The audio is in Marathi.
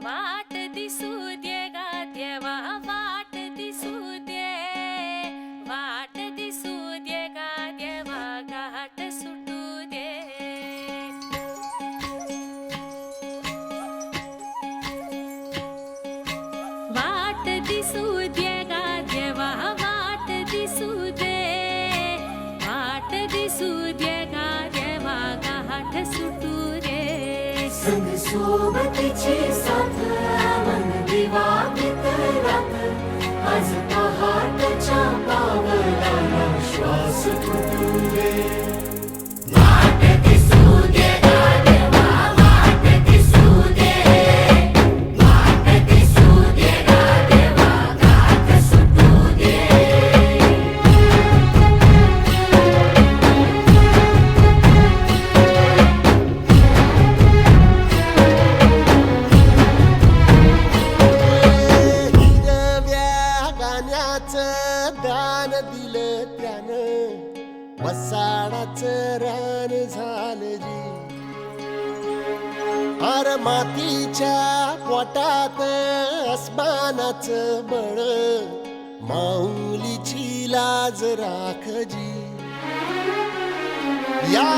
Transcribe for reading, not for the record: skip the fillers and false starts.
वाट दिसू दे गा देवा वाट दिसू दे वाट दिसू दे गा देवा घाट सुटू दे वाट दिसू दे गा देवा वाट दिसू दे वाट दिसू दे गा देवा घाट सुटू दे संग सोबतीची साथ मन दिवाळीत रात आज पहाटच्या पावलाला श्वास फुटू दे वाट दिसू दे गा देवा वाट दिसू दे वाट दिसू दे गा देवा घाट सुटू दे दान दिलं त्यानं वसाडाचं रान झालं जी अर मातीच्या पोटात अस्मानाचं बळ माऊलीची लाज राखजी या